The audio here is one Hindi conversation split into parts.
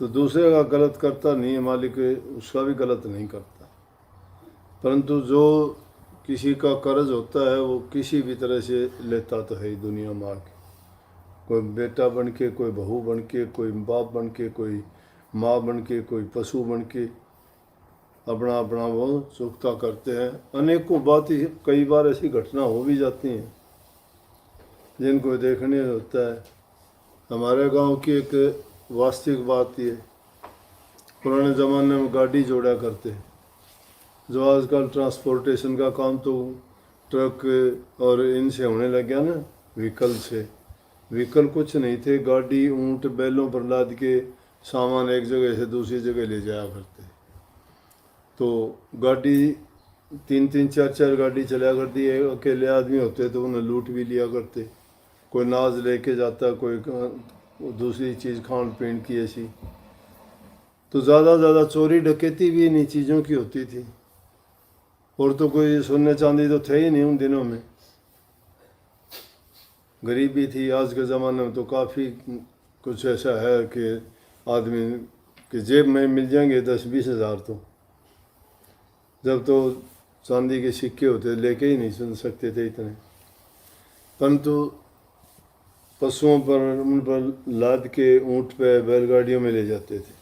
तो दूसरे का गलत करता नहीं है मालिक, उसका भी गलत नहीं करता। परंतु जो किसी का कर्ज होता है वो किसी भी तरह से लेता तो है ही दुनिया में आके, कोई बेटा बन के, कोई बहू बन के, कोई बाप बन के, कोई माँ बन के, कोई पशु बन के, अपना अपना वो चुकता करते हैं। अनेकों बात कई बार ऐसी घटना हो भी जाती हैं जिनको देखने होता है। हमारे गांव की एक वास्तविक बात ये, पुराने ज़माने में गाड़ी जोड़ा करते, जो आजकल ट्रांसपोर्टेशन का काम तो ट्रक और इनसे होने लग गया ना, व्हीकल से। व्हीकल कुछ नहीं थे, गाड़ी ऊंट बैलों पर लाद के सामान एक जगह से दूसरी जगह ले जाया करते। तो गाड़ी तीन तीन चार चार गाड़ी चलाया करती है, अकेले आदमी होते तो उन्हें लूट भी लिया करते। कोई नाज लेके जाता, कोई दूसरी चीज़ खान पीन की ऐसी। तो ज़्यादा चोरी डकैती भी इन्हीं चीज़ों की होती थी। और तो कोई सोने चांदी तो थे ही नहीं उन दिनों में, गरीबी थी। आज के ज़माने में तो काफ़ी कुछ ऐसा है कि आदमी के जेब में मिल जाएंगे 10-20 हज़ार। तो जब तो चांदी के सिक्के होते लेके ही नहीं सुन सकते थे इतने। परंतु पशुओं पर, उन पर लाद के ऊँट पे बैलगाड़ियों में ले जाते थे।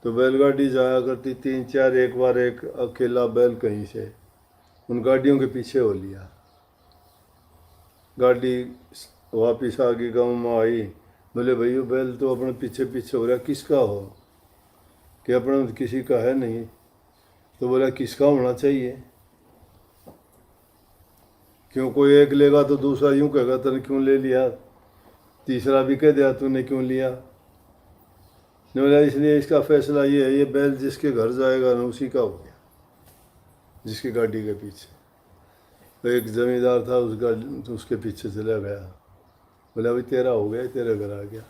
तो बैलगाड़ी जाया करती 3-4, एक बार एक अकेला बैल कहीं से उन गाड़ियों के पीछे हो लिया। गाड़ी वापिस आ गई, गाँव में आई, बोले भैया बैल तो अपने पीछे पीछे हो रहा, किसका हो? कि अपना किसी का है नहीं। तो बोला किसका होना चाहिए? क्यों, कोई एक लेगा तो दूसरा यूँ कहेगा तूने क्यों ले लिया, तीसरा भी कह दिया तूने क्यों लिया। ने बोला इसलिए इसका फैसला ये है, ये बैल जिसके घर जाएगा ना उसी का हो गया, जिसकी गाड़ी के पीछे। तो एक जमींदार था, उस गाड़ी तो उसके पीछे चला गया। बोला भाई तेरा हो गया, तेरे घर आ गया,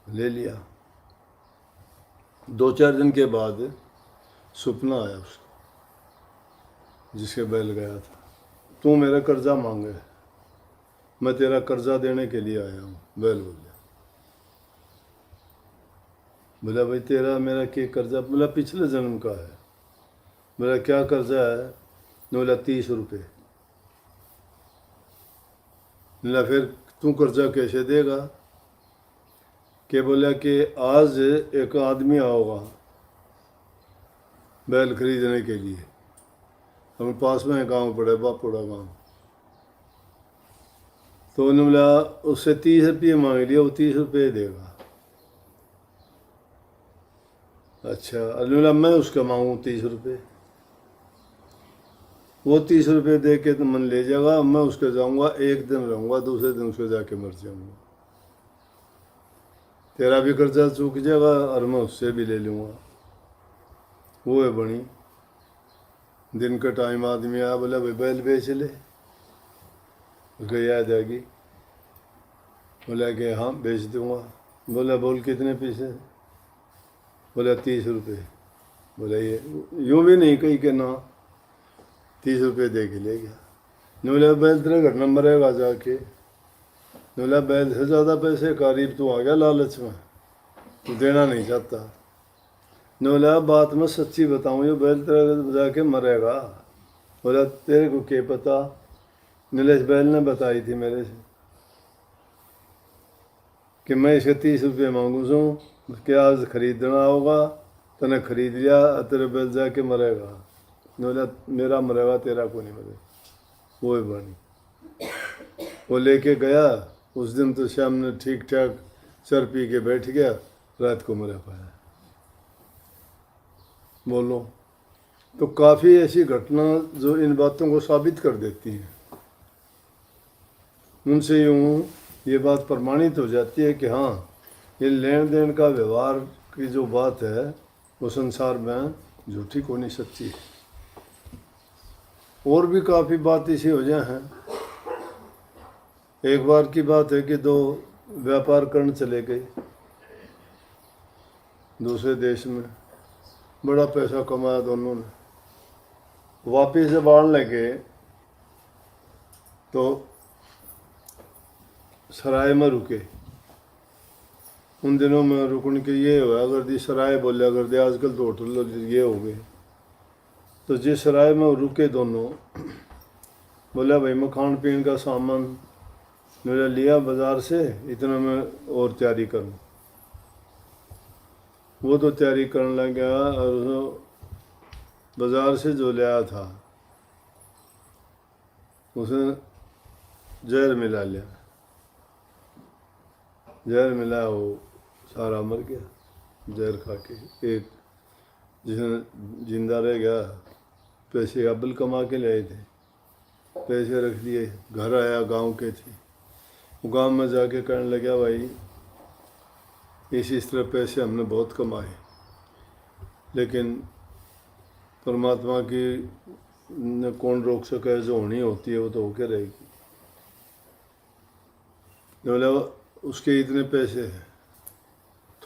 ले लिया। 2-4 दिन के बाद सपना आया उसको, जिसके बैल गया था, तू मेरा कर्जा मांगे, मैं तेरा कर्जा देने के लिए आया हूँ। बैल बोला, बोला भाई तेरा मेरा क्या कर्जा? बोला पिछले जन्म का है। बोला क्या कर्जा है? बोला 30 रुपये। बोला फिर तू कर्जा कैसे देगा? के बोला कि आज एक आदमी आओगा बैल खरीदने के लिए, हमें पास में गांव पड़ा, बापुड़ा गांव। तो उन्होंने बोला उससे 30 रुपये मांग लिया, वो 30 रुपये देगा। अच्छा, बोला मैं उसका मांगूँ 30 रुपये, वो 30 रुपये दे के तो मन ले जाएगा, मैं उसके जाऊँगा, एक दिन रहूँगा, दूसरे दिन उसके जाके मर जाऊँगा। तेरा भी कर्जा चूक जाएगा और मैं उससे भी ले लूँगा। वो है बनी। दिन का टाइम आदमी आया, बोला भाई बैल बेच ले। उसको याद आ गई, बोला कि हाँ बेच दूँगा। बोला बोल कितने पैसे? बोला 30 रुपये। बोला ये यूँ भी नहीं कही कि ना, 30 रुपये दे के ले गया। बोला बैल तेरे घर नंबर रहेगा जाके। बोला बैल से ज़्यादा पैसे करीब तू आ गया लालच में, तू देना नहीं चाहता। बोला बात मैं सच्ची बताऊँ, ये बैल तेरा जाके मरेगा। बोला तेरे को क्या पता? नीलेश बैल ने बताई थी मेरे से कि मैं इसके 30 रुपये मांगू छूँ, कि आज खरीदना होगा, तने खरीद लिया, तेरे बैल जाके मरेगा। बोला मेरा मरेगा, तेरा को नहीं मरेगा। वो ही बनी। वो लेके गया, उस दिन तो शाम ने ठीक ठाक चर पी के बैठ गया, रात को मर पाया। बोलो, तो काफ़ी ऐसी घटना जो इन बातों को साबित कर देती हैं। उनसे यूँ ये बात प्रमाणित हो जाती है कि हाँ, ये लेन देन का व्यवहार की जो बात है वो संसार में झूठी को नहीं सच्ची है। और भी काफ़ी बात ऐसी हो जाए हैं। एक बार की बात है कि 2 व्यापार करने चले गए दूसरे देश में, बड़ा पैसा कमाया दोनों ने। वापिस जब आने लगे तो सराय में रुके, उन दिनों में रुकने के ये हुआ अगर दी सराय बोले अगर दे आजकल तो होटल ये हो गए। तो जिस सराय में वो रुके दोनों, बोला भाई मैं खान पीन का सामान मेरा लिया बाज़ार से, इतना मैं और तैयारी करूँ। वो तो तैयारी करने लग गया और बाज़ार से जो लाया था उसने जहर मिला लिया। जहर मिला, वो सारा मर गया जहर खा के। एक जिसने जिंदा रह गया, पैसे अब्बल कमा के ले आए थे, पैसे रख दिए, घर आया, गांव के थे, वो गांव में जाके कहने लगा भाई इस तरह पैसे हमने बहुत कमाए, लेकिन परमात्मा की ने कौन रोक सके, जो होनी होती है वो तो होके रहेगी। बोला उसके इतने पैसे हैं,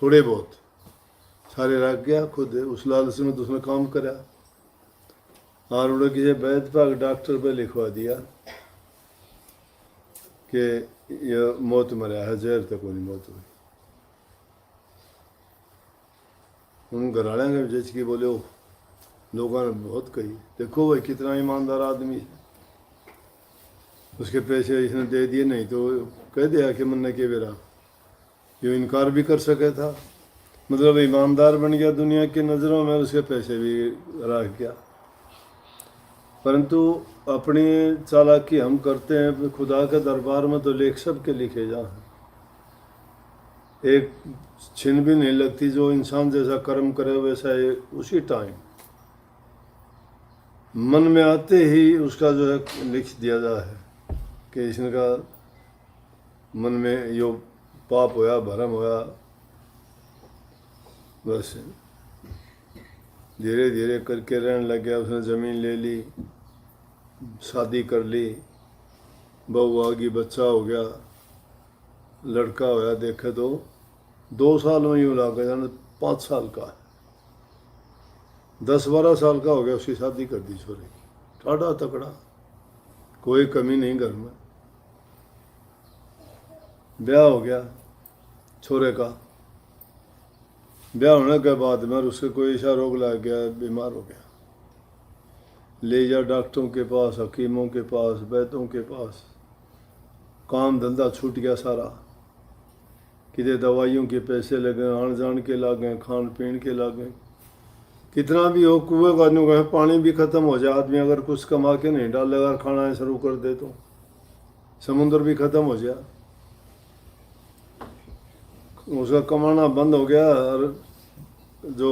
थोड़े बहुत सारे रख गया खुद, उस लालच में तो उसने काम करा और उन्होंने किसी वैद्य पर डॉक्टर पे लिखवा दिया कि ये मौत मरा है, जहर तक कोई मौत हुई। उन घर वाले ने जज की बोले, ओ लोगों ने बहुत कही, देखो भाई कितना ईमानदार आदमी है, उसके पैसे इसने दे दिए, नहीं तो कह दिया कि मन ने के बेरा ये इनकार भी कर सके था। मतलब ईमानदार बन गया दुनिया की नज़रों में, उसके पैसे भी रख गया। परंतु अपनी चालाकी हम करते हैं, खुदा के दरबार में तो लेख सब के लिखे जा, एक छिन भी नहीं लगती। जो इंसान जैसा कर्म करे वैसा है उसी टाइम मन में आते ही उसका जो है लिख दिया जा है कि इसका मन में यो पाप होया, भरम होया, बस धीरे धीरे करके रहने लग गया। उसने ज़मीन ले ली, शादी कर ली, बहू आ गई, बच्चा हो गया, लड़का होया। देखे तो 2 साल में यूँ ला गया, 5 साल का, 10-12 साल का हो गया, उसकी शादी कर दी छोरे की। ठाड़ा तकड़ा, कोई कमी नहीं घर में। ब्याह हो गया छोरे का। ब्याह होने के बाद में उसके कोई ऐसा रोग लग गया, बीमार हो गया। ले जा डॉक्टरों के पास, हकीमों के पास, वैद्यों के पास, काम धंधा छूट गया सारा। कितने दवाइयों के पैसे लगे, आन जान के लागे, खान पीन के लागे, कितना भी हो। कुएं का पानी भी ख़त्म हो जाए, आदमी अगर कुछ कमा के नहीं डालेगा, खाना शुरू कर दे तो समुद्र भी ख़त्म हो जाए। उसका कमाना बंद हो गया और जो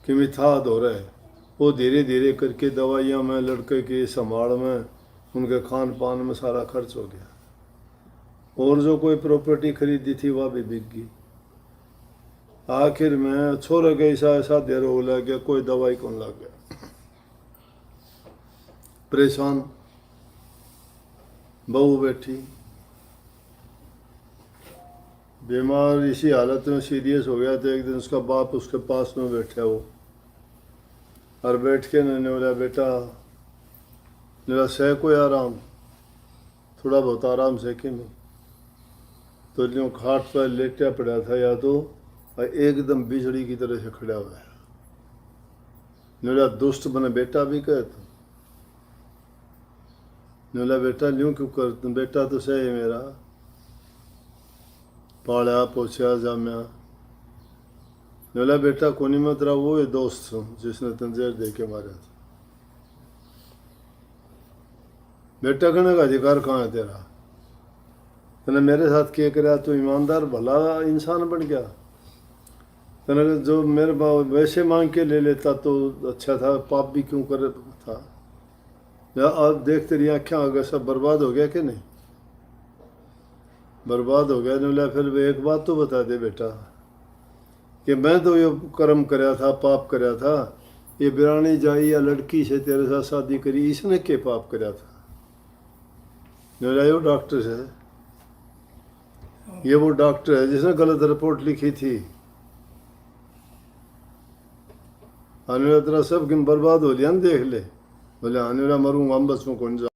किमिथाद हो रहा है वो धीरे धीरे करके दवाइयाँ में, लड़के की संभाल में, उनके खान पान में सारा खर्च हो गया। और जो कोई प्रॉपर्टी खरीदी थी वह भी बिक गई। आखिर में छोरे के ऐसा देर हो लग गया, कोई दवाई कौन लग गया। परेशान बहू बैठी बीमार, इसी हालत में सीरियस हो गया। तो एक दिन उसका बाप उसके पास में बैठा, वो और बैठ के मैंने बोला, बेटा मेरा सह कोई आराम, थोड़ा बहुत आराम से कि नहीं। तो जो खाट पर लेटा पड़ा था, या तो एकदम बिजली की तरह से खड़ा हुआ है। मेरा दोस्त बने बेटा भी कहे तो बोला, बेटा ल्यों क्यों कर, तुम बेटा तो सही है मेरा, पाला पोछा जाम्या। बोला, बेटा कोनी में तेरा वो है दोस्त हूँ जिसने तंजेर दे के मारा था। बेटा कहने का अधिकार कहाँ है तेरा, तने मेरे साथ क्या कराया, तू ईमानदार भला इंसान बन गया। तने जो मेरे वैसे मांग के ले लेता तो अच्छा था, पाप भी क्यों कर था। अब देख तेरी आँखें आगे सब बर्बाद हो गया कि नहीं, बर्बाद हो गया। बोला, फिर एक बात तो बता दे बेटा कि मैं तो ये कर्म कराया था, पाप कराया था, ये बिरानी जाई या लड़की से तेरे साथ शादी करी, इसने क्या पाप कराया था। बोला, ये डॉक्टर है, ये वो डॉक्टर है जिसने गलत रिपोर्ट लिखी थी। आने तेरा सब बर्बाद हो लिया, देख ले। बोले आने मरूंगा, हम बस में कौन जा।